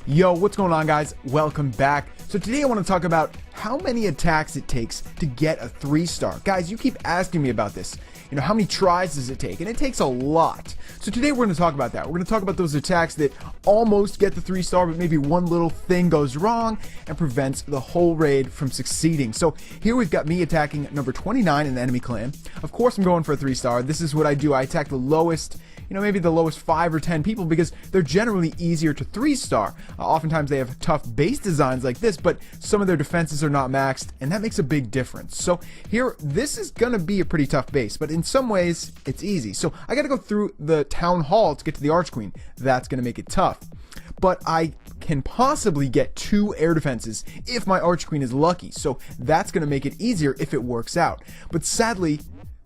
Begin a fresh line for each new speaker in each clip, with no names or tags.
Yo, what's going on, guys? Welcome back. So today I want to talk about how many attacks it takes to get a 3-star. Guys, you keep asking me about this. You know, how many tries does it take? And it takes a lot. So today we're going to talk about that. We're going to talk about those attacks that almost get the 3-star, but maybe one little thing goes wrong and prevents the whole raid from succeeding. So here we've got me attacking number 29 in the enemy clan. Of course I'm going for a 3-star. This is what I do. I attack the lowest, maybe the lowest 5 or 10 people because they're generally easier to 3-star. Oftentimes they have tough base designs like this, but some of their defenses are not maxed, and that makes a big difference. So here, this is going to be a pretty tough base, but in some ways, it's easy. So I got to go through the town hall to get to the Archqueen. That's going to make it tough. But I can possibly get 2 air defenses if my Archqueen is lucky. So that's going to make it easier if it works out. But sadly,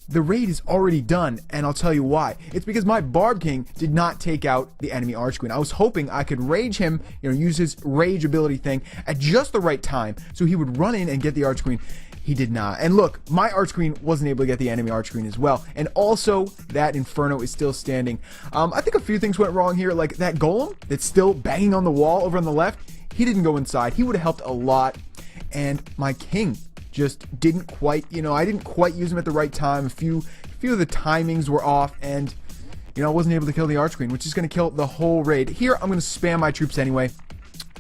the raid is already done, and I'll tell you why. It's because my Barb King did not take out the enemy Archqueen. I was hoping I could rage him, use his rage ability thing at just the right time so he would run in and get the Archqueen. He did not. And look, my Archqueen wasn't able to get the enemy Archqueen as well. And also, that Inferno is still standing. I think a few things went wrong here, like that Golem that's still banging on the wall over on the left. He didn't go inside. He would have helped a lot. And my King just didn't quite, I didn't quite use him at the right time. A few of the timings were off, and I wasn't able to kill the Archqueen, which is going to kill the whole raid. Here, I'm going to spam my troops anyway,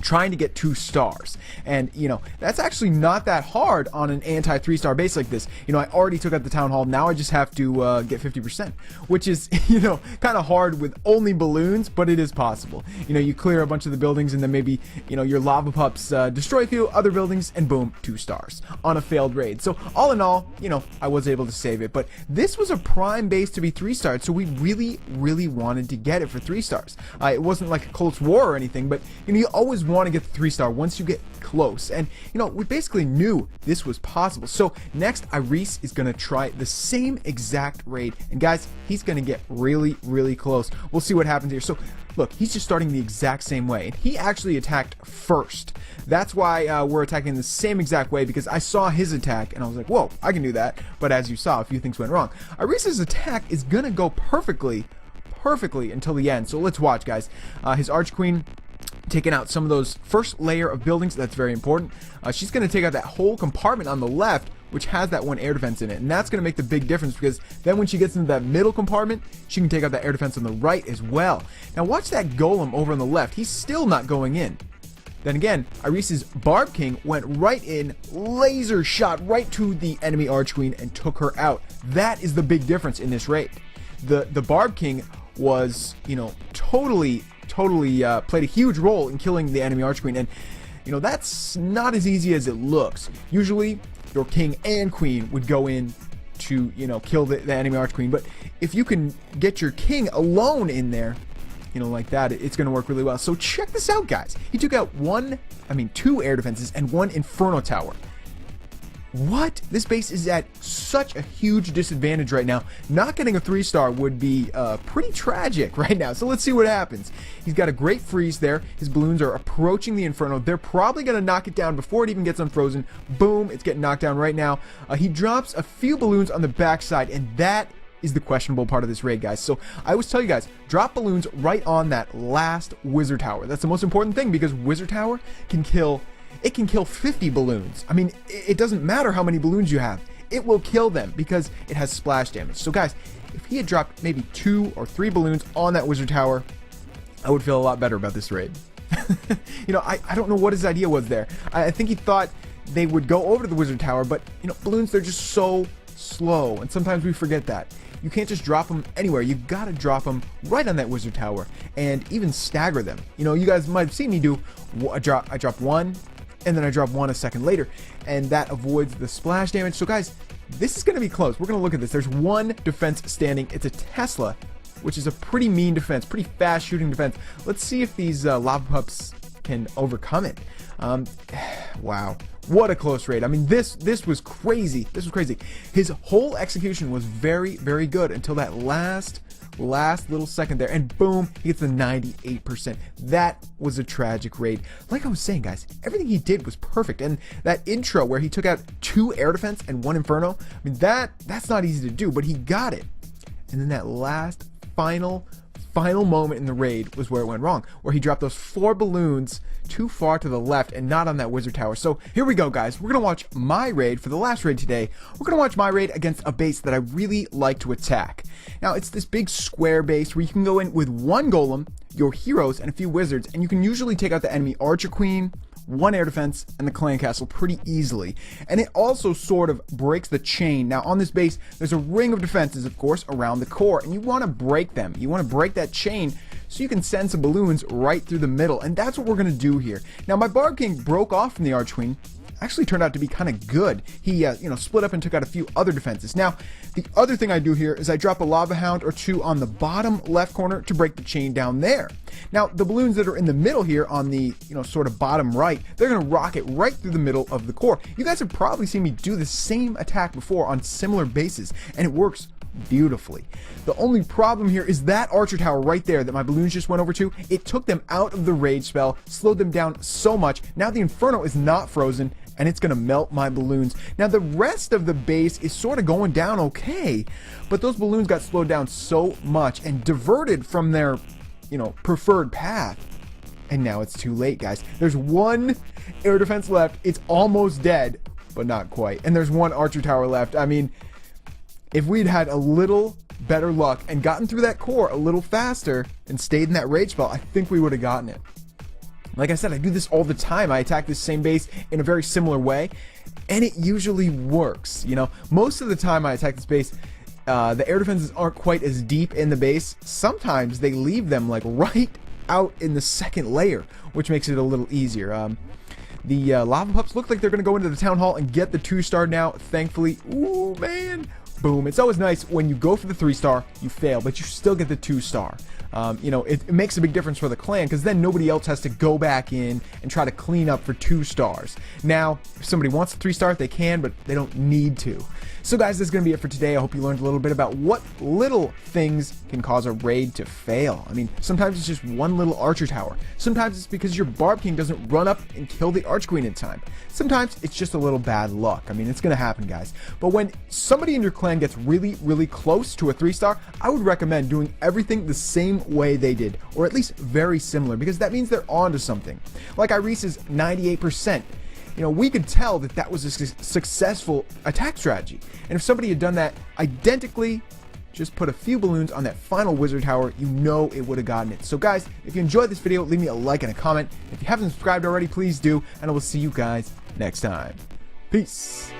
trying to get 2 stars. And that's actually not that hard on an anti 3-star base like this. I already took out the town hall. Now I just have to get 50%, which is kind of hard with only balloons, but it is possible. You clear a bunch of the buildings, and then maybe your lava pups destroy a few other buildings, and boom, 2 stars on a failed raid. So all in all, I was able to save it. But this was a prime base to be 3-starred, so we really wanted to get it for 3 stars. It wasn't like a Colts War or anything, but you always want to get the 3-star once you get close. And we basically knew this was possible. So next, Iris is going to try the same exact raid, and guys, he's going to get really close. We'll see what happens here. So look, he's just starting the exact same way, and he actually attacked first. That's why we're attacking the same exact way, because I saw his attack and I was like, whoa, I can do that. But as you saw, a few things went wrong. Iris's attack is going to go perfectly until the end. So let's watch, guys. His Archqueen taking out some of those first layer of buildings. That's very important. She's going to take out that whole compartment on the left, which has that 1 air defense in it, and that's going to make the big difference, because then when she gets into that middle compartment, she can take out that air defense on the right as well. Now watch that Golem over on the left. He's still not going in. Then again, Iris's Barb King went right in, laser shot right to the enemy Archqueen and took her out. That is the big difference in this raid. The Barb King was, totally played a huge role in killing the enemy Archqueen, and that's not as easy as it looks. Usually your king and queen would go in to kill the enemy Archqueen, but if you can get your king alone in there, like that, it's going to work really well. So check this out, guys. He took out 2 air defenses and 1 Inferno tower. What? This base is at such a huge disadvantage right now. Not getting a 3-star would be pretty tragic right now. So let's see what happens. He's got a great freeze there. His balloons are approaching the Inferno. They're probably going to knock it down before it even gets unfrozen. Boom, it's getting knocked down right now. He drops a few balloons on the backside, and that is the questionable part of this raid, guys. So I always tell you guys, drop balloons right on that last Wizard Tower. That's the most important thing, because Wizard Tower can kill 50 balloons. I mean, it doesn't matter how many balloons you have. It will kill them because it has splash damage. So guys, if he had dropped maybe 2 or 3 balloons on that Wizard Tower, I would feel a lot better about this raid. I don't know what his idea was there. I think he thought they would go over to the Wizard Tower, but balloons, they're just so slow, and sometimes we forget that. You can't just drop them anywhere. You gotta drop them right on that Wizard Tower, and even stagger them. You guys might have seen me do, I drop 1, and then I drop 1 a second later, and that avoids the splash damage. So guys, this is going to be close. We're going to look at this. There's 1 defense standing. It's a Tesla, which is a pretty mean defense, pretty fast shooting defense. Let's see if these lava pups can overcome it. Wow, what a close raid. I mean, this was crazy. This was crazy. His whole execution was very good until that last little second there, and boom, he gets the 98%. That was a tragic raid. Like I was saying, guys, everything he did was perfect, and that intro where he took out 2 air defense and 1 Inferno, I mean, that's not easy to do, but he got it. And then that last final final moment in the raid was where it went wrong, where he dropped those 4 balloons too far to the left and not on that wizard tower. So here we go, guys. We're going to watch my raid for the last raid today. We're going to watch my raid against a base that I really like to attack. Now, it's this big square base where you can go in with 1 golem, your heroes, and a few wizards, and you can usually take out the enemy archer queen, 1 air defense, and the clan castle pretty easily. And it also sort of breaks the chain. Now on this base, there's a ring of defenses, of course, around the core, and you want to break them. You want to break that chain so you can send some balloons right through the middle, and that's what we're going to do here. Now my Barb King broke off from the Arch Queen. Actually turned out to be kind of good. He split up and took out a few other defenses. Now the other thing I do here is I drop a lava hound or 2 on the bottom left corner to break the chain down there. Now the balloons that are in the middle here on the sort of bottom right, they're gonna rocket right through the middle of the core. You guys have probably seen me do the same attack before on similar bases, and it works beautifully. The only problem here is that archer tower right there that my balloons just went over to. It took them out of the rage spell, slowed them down so much. Now the inferno is not frozen, and it's gonna melt my balloons. Now the rest of the base is sort of going down okay, but those balloons got slowed down so much and diverted from their preferred path, and now it's too late, guys. There's 1 air defense left. It's almost dead, but not quite, and there's 1 archer tower left. I mean, if we'd had a little better luck and gotten through that core a little faster and stayed in that rage spell, I think we would have gotten it. Like I said, I do this all the time. I attack this same base in a very similar way, and it usually works. Most of the time I attack this base, the air defenses aren't quite as deep in the base. Sometimes they leave them like right out in the second layer, which makes it a little easier. The lava pups look like they're going to go into the town hall and get the 2-star now, thankfully. Ooh, man. Boom. It's always nice when you go for the 3-star, you fail, but you still get the 2-star. It makes a big difference for the clan, because then nobody else has to go back in and try to clean up for 2 stars. Now, if somebody wants a 3-star, they can, but they don't need to. So guys, this is going to be it for today. I hope you learned a little bit about what little things can cause a raid to fail. I mean, sometimes it's just 1 little archer tower. Sometimes it's because your Barb King doesn't run up and kill the Arch Queen in time. Sometimes it's just a little bad luck. I mean, it's going to happen, guys. But when somebody in your clan gets really, really close to a 3-star, I would recommend doing everything the same way they did, or at least very similar, because that means they're onto something. Like Iris's 98%. We could tell that that was a successful attack strategy. And if somebody had done that identically, just put a few balloons on that final wizard tower, it would have gotten it. So guys, if you enjoyed this video, leave me a like and a comment. If you haven't subscribed already, please do, and I will see you guys next time. Peace.